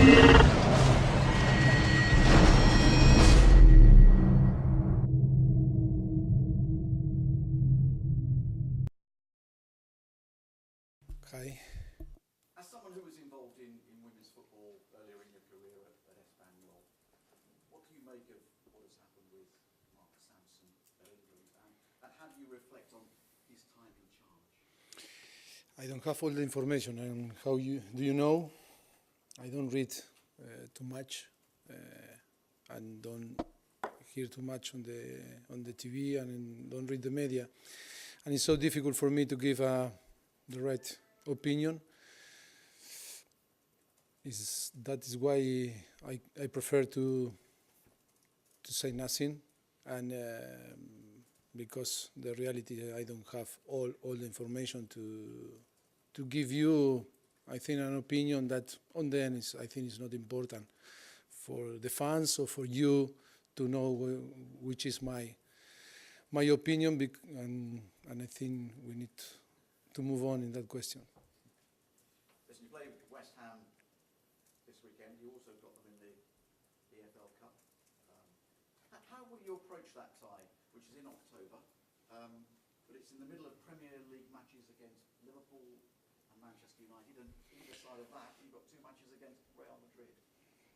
Hi. As someone who was involved in women's football earlier in your career at Espanyol, what do you make of what has happened with Mark Sampson at England, and how do you reflect on his time in charge? I don't have all the information, and how do you know? I don't read too much and don't hear too much on the TV and don't read the media, and it's so difficult for me to give the right opinion. That is why I prefer to say nothing, and because the reality I don't have all the information to give you. I think an opinion that on the end I think is not important for the fans or for you to know which is my opinion, and I think we need to move on in that question. Listen, you play West Ham this weekend. You also got them in the EFL Cup. How will you approach that tie, which is in October, but it's in the middle of Premier League matches against Liverpool and Manchester United, and either side of that, you've got two matches against Real Madrid.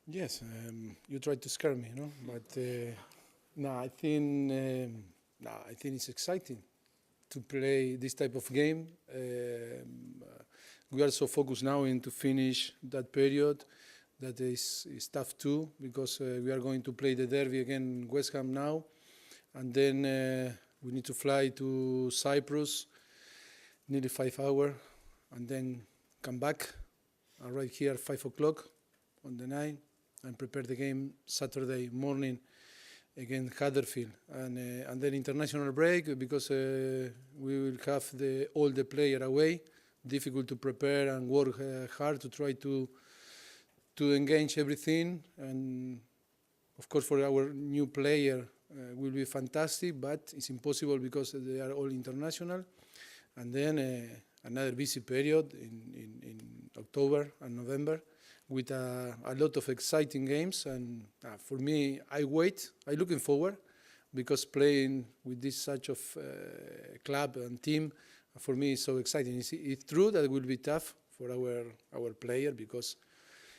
Yes, you tried to scare me, no? But no, I think it's exciting to play this type of game. We are so focused now to finish that period. That is tough too, because we are going to play the derby again in West Ham now, and then we need to fly to Cyprus, nearly 5 hours, and then come back, arrive here 5 o'clock on the night, and prepare the game Saturday morning against Huddersfield, and then international break, because we will have all the player away. Difficult to prepare and work hard to try to engage everything, and of course for our new player will be fantastic, but it's impossible because they are all international. And then another busy period in October and November with a lot of exciting games, and for me, I'm looking forward, because playing with this such of club and team, for me is so exciting. It's true that it will be tough for our player, because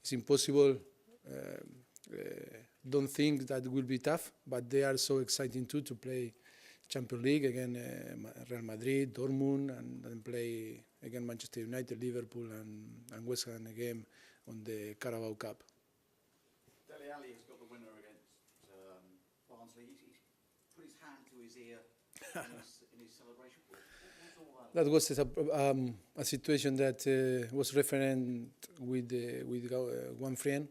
it's impossible. Don't think that it will be tough, but they are so exciting too, to play Champions League again, Real Madrid, Dortmund, and then play again Manchester United, Liverpool, and West Ham again on the Carabao Cup. Dele Alli has got the winner against Barnsley. He's put his hand to his ear in his celebration. What's all that? That was a situation that was referent with one friend.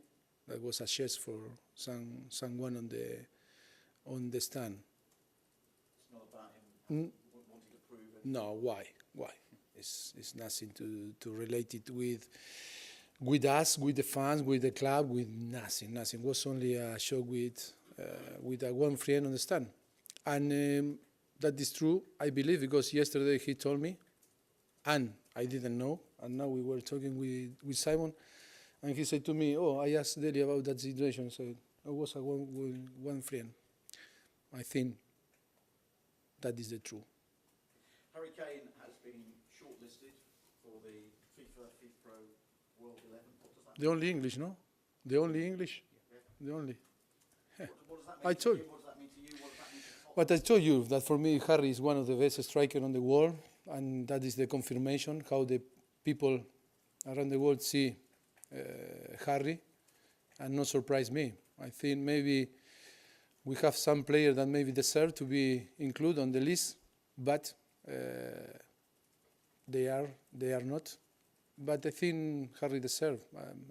That was a chest for someone on the stand. It's not about him wanting to prove it. No, why? It's nothing to relate it with us, with the fans, with the club, with nothing. It was only a show with one friend on the stand, and that is true, I believe, because yesterday he told me, and I didn't know, and now we were talking with Simon, and he said to me, I asked Dele about that situation, so it was one friend. I think that is the truth. Harry Kane has been shortlisted for the FIFA FIFPro World 11. What does that mean? The only English, no? The only English? Yeah. The only. What does that mean I to told you? What does that mean to you? What does that mean to Tottenham? But I told you that for me, Harry is one of the best strikers on the world, and that is the confirmation how the people around the world see Harry, and not surprise me. I think maybe we have some players that maybe deserve to be included on the list, but they are not. But I think Harry deserves.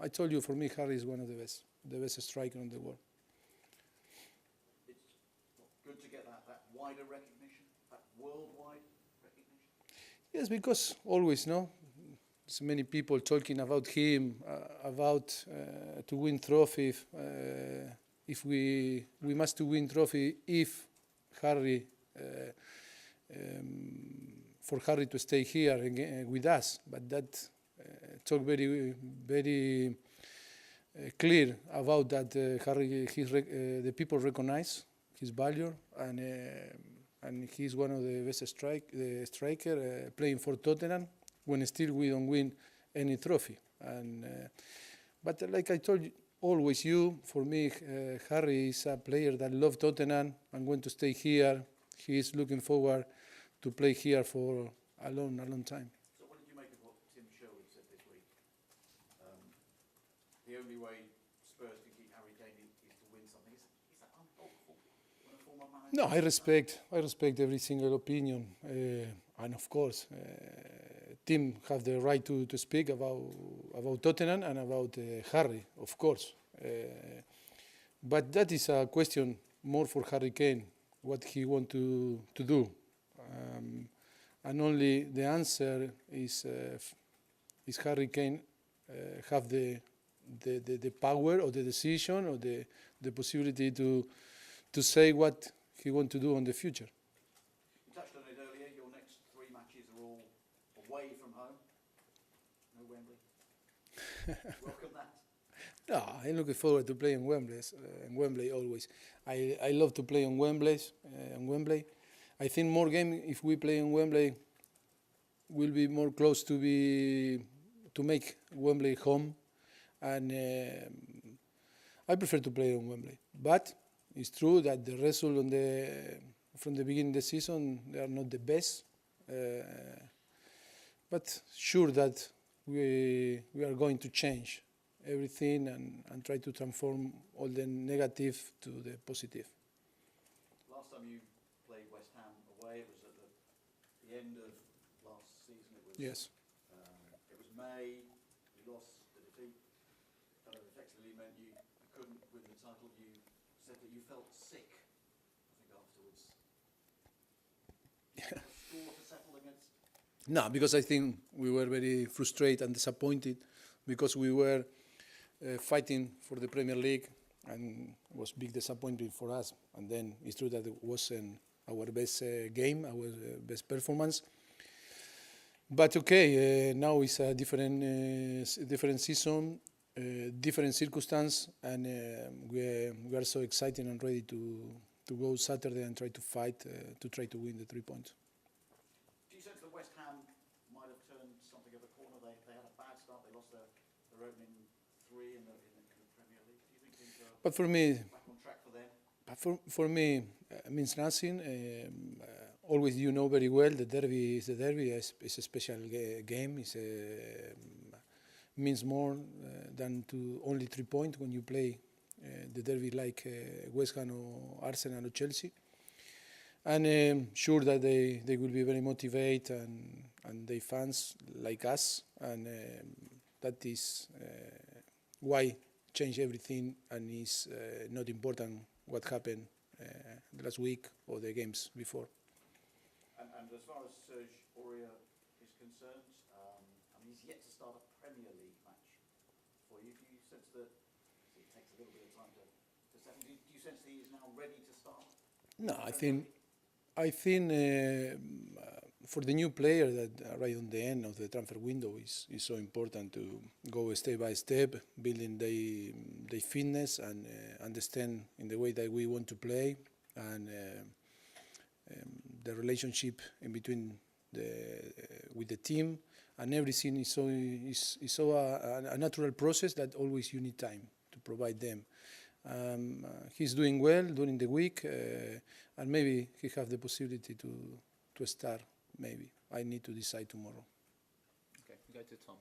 I told you, for me, Harry is one of the best striker in the world. It's good to get that wider recognition, that worldwide recognition. Yes, because always, no? There's many people talking about him, about to win trophy. If we must to win trophy if Harry, for Harry to stay here with us. But that talk very clear about that Harry, the people recognize his value, and he's one of the best striker playing for Tottenham when still we don't win any trophy. But like I told you, always for me, Harry is a player that loves Tottenham and want to stay here. He is looking forward to play here for a long time. So what did you make of what Tim Sherwood said this week? The only way Spurs can keep Harry Kane is to win something. Is that unhelpful when a former manager? No, I respect every single opinion, and of course, Tim have the right to speak about Tottenham and about Harry, of course. But that is a question more for Harry Kane, what he want to do, and only the answer is Harry Kane have the power or the decision or the possibility to say what he want to do in the future. You touched on it earlier. Your next 3 matches are all away from home. No Wembley. Welcome that. No, I'm looking forward to playing Wembley always. I love to play on Wembley. I think more game if we play on Wembley will be more close to make Wembley home, and I prefer to play on Wembley. But it's true that the result from the beginning of the season, they are not the best. But sure that we are going to change everything and try to transform all the negative to the positive. Last time you played West Ham away, it was at the end of last season. It was, Yes. It was May. You lost the defeat. Kind of effectively meant you couldn't win the title. You said that you felt sick, I think, afterwards. Yeah. Score to settle against? No, because I think we were very frustrated and disappointed because we were fighting for the Premier League, and it was big disappointment for us. And then it's true that it wasn't our best game, our best performance. But okay, now it's a different season, different circumstance, and we are so excited and ready to go Saturday and try to fight to try to win the 3 points. Do you sense that West Ham might have turned something of a corner? They had a bad start. They lost their opening 3 in the Premier League. Do you think things are But for me, back on track for them? for me, it means nothing. Always, you know very well, the derby is the derby. It's a special game. Means more than to only 3 points when you play the derby like West Ham or Arsenal or Chelsea. And sure that they will be very motivated and they fans like us, and that is why change everything, and it's not important what happened the last week or the games before. And as far as Serge Aurier is concerned, he's yet to start a Premier League match for you. Do you sense that it takes a little bit of time to settle? Do you sense that he is now ready to start? No, I think for the new player that right on the end of the transfer window is so important to go step by step, building their fitness and understand in the way that we want to play, and the relationship in between with the team, and everything is so a natural process that always you need time to provide them. He's doing well during the week, and maybe he have the possibility to start. Maybe I need to decide tomorrow. Okay, we go to Tom.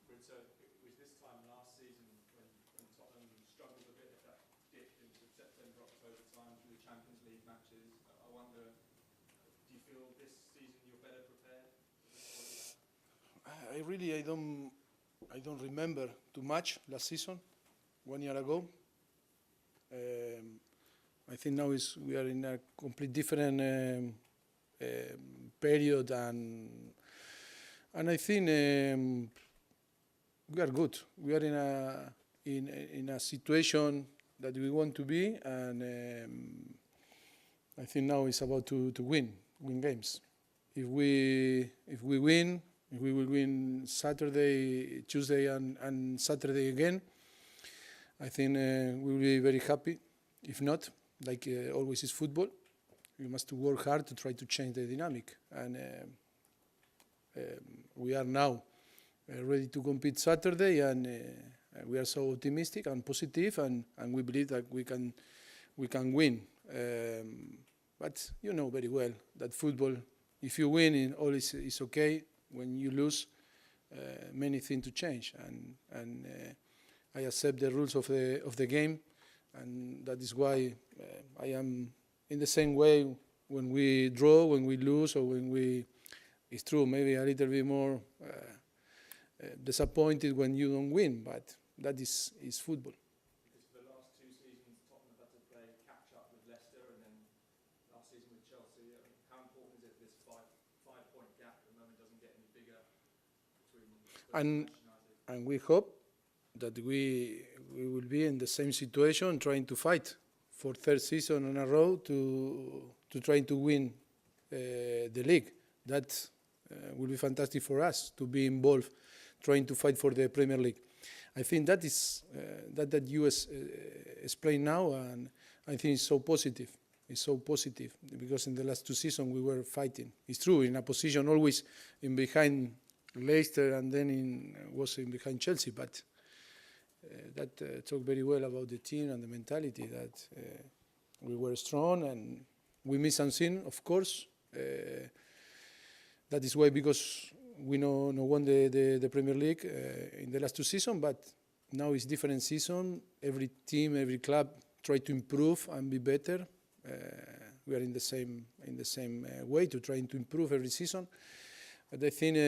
Mauricio, it was this time last season when Tottenham struggled a bit at that dip into September, October time through the Champions League matches. I wonder, do you feel this season you're better prepared? I don't remember too much last season, 1 year ago. I think now we are in a complete different period, and I think we are good. We are in a situation that we want to be, and I think now it's about to win games. If we will win Saturday, Tuesday, and Saturday again, I think we will be very happy. If not, like always is football, we must work hard to try to change the dynamic. And we are now ready to compete Saturday, and we are so optimistic and positive, and we believe that we can win. But you know very well that football, if you win, all is okay. When you lose, many things to change, and I accept the rules of the game, and that is why I am in the same way when we draw, when we lose, or when we. It's true, maybe a little bit more disappointed when you don't win, but that is football. Because for the last 2 seasons, Tottenham have had to play catch-up with Leicester and then last season with Chelsea. I mean, how important is it this five-point gap at the moment doesn't get any bigger between Spurs and United? And we hope that we will be in the same situation, trying to fight for third season in a row to try to win the league. That will be fantastic for us to be involved, trying to fight for the Premier League. I think that is that you explain now, and I think it's so positive. It's so positive because in the last 2 seasons we were fighting. It's true, in a position always in behind Leicester, and then was in behind Chelsea, but that talked very well about the team and the mentality that we were strong, and we missed something, of course. That is why, because we no won the Premier League in the last 2 seasons, but now it's different season. Every team, every club try to improve and be better. We are in the same way to trying to improve every season. But I think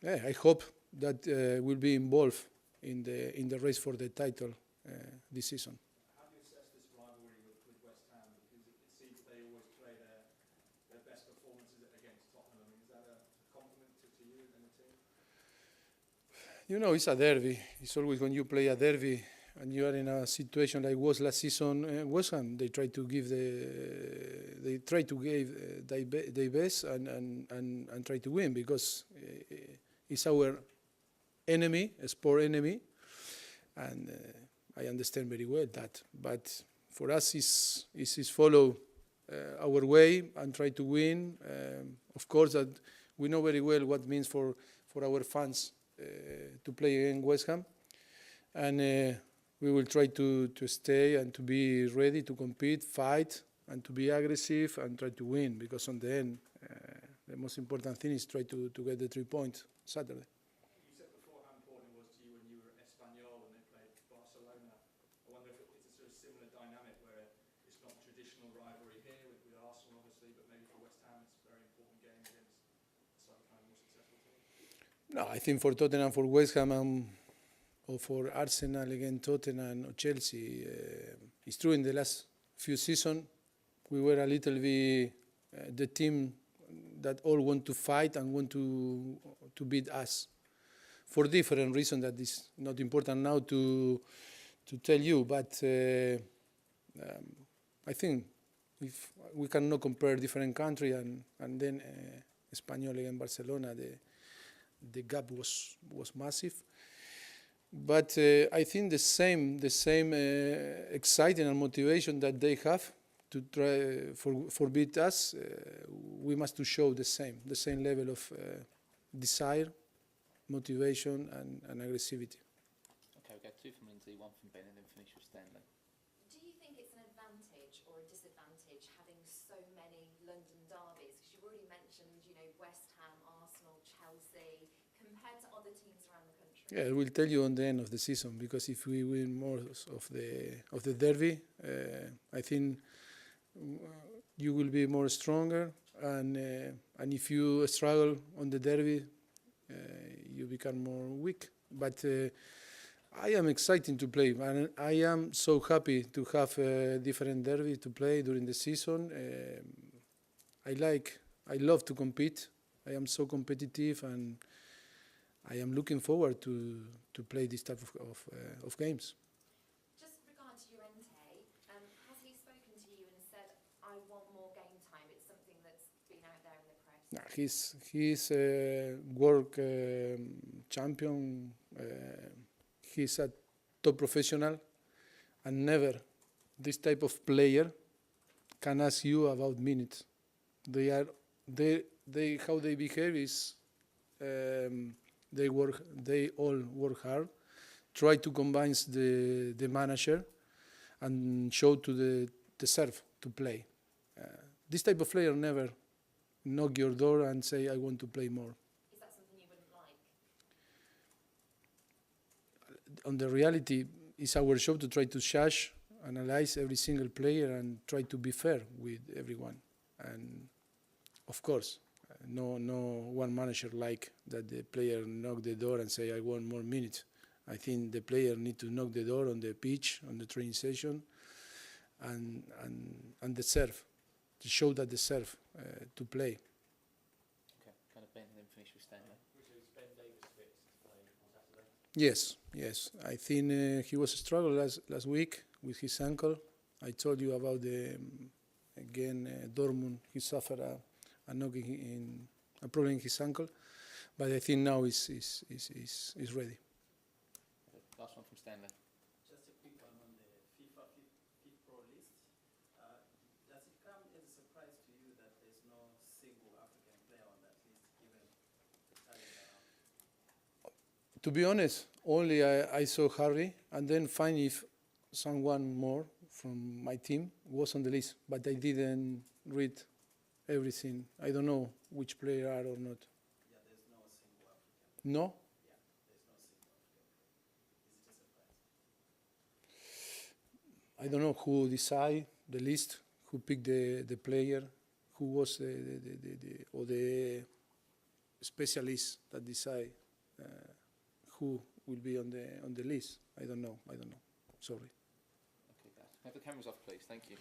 I hope that we'll be involved in the race for the title this season. How do you assess this rivalry with West Ham? Because it seems they always play their best performances against Tottenham. I mean, is that a compliment to you and the team? You know, it's a derby. It's always when you play a derby and you are in a situation like was last season, West Ham, they try to give their best and try to win, because it's our enemy, a sport enemy, and I understand very well that. But for us, is follow our way and try to win. Of course, that we know very well what it means for our fans to play in West Ham, and we will try to stay and to be ready to compete, fight, and to be aggressive and try to win, because on the end, the most important thing is try to get the 3 points Saturday. You said before how important it was to you when you were at Espanyol when they played Barcelona. I wonder if it's a sort of similar dynamic where it's not a traditional rivalry here with Arsenal, obviously, but maybe for West Ham it's a very important game against a slightly kind of more successful team. No, I think for Tottenham, for West Ham, or for Arsenal against Tottenham or Chelsea, it's true in the last few seasons we were a little bit the team that all want to fight and want to beat us for different reasons that is not important now to tell you, but I think if we cannot compare different countries, and then Espanyol against Barcelona, the gap was massive. But I think the same exciting and motivation that they have to try for beat us, we must to show the same level of desire, motivation, and aggressivity. Okay, we'll go 2 from Lindsay, 1 from Ben, and then finish with Stanley. Do you think it's an advantage or a disadvantage having so many London derbies? Because you've already mentioned, West Ham, Arsenal, Chelsea, compared to other teams around the country. Yeah, I will tell you on the end of the season, because if we win more of the derby, I think you will be more stronger, and if you struggle on the derby, you become more weak. But I am excited to play, and I am so happy to have different derby to play during the season. I love to compete. I am so competitive, and I am looking forward to play this type of games. Just regard to Llorente, has he spoken to you and said, I want more game time? It's something that's been out there in the press. Nah, he's a world champion. He's a top professional. and never this type of player can ask you about minutes. They how they behave is they all work hard, try to convince the manager, and show to the deserve to play. This type of player never knock your door and say, I want to play more. Is that something you wouldn't like? On the reality, it's our job to try to judge, analyze every single player and try to be fair with everyone. And of course, no one manager like that the player knock the door and say, I want more minutes. I think the player need to knock the door on the pitch, on the training session, and deserve, to show that deserve to play. Okay, kind of Ben and then finish with Stanley. Is Ben Davis fit to play on Saturday? Yes. I think he was a struggle last week with his ankle. I told you about the Dortmund. He suffered a knocking in a problem in his ankle, but I think now is ready. Okay, last one from Stanley. Just a quick one on the FIFA Fit Pro list. Does it come as a surprise to you that there's no single African player on that list, given the talent around? To be honest, only I saw Harry, and then find if someone more from my team was on the list, but I didn't read everything. I don't know which player are or not. Yeah, there's no single African. No? Yeah, there's no single African player. Is it a surprise? I don't know who decide the list, who picked the player, who was the specialist that decide who will be on the list. I don't know. Sorry. Okay, guys. Have the cameras off, please. Thank you.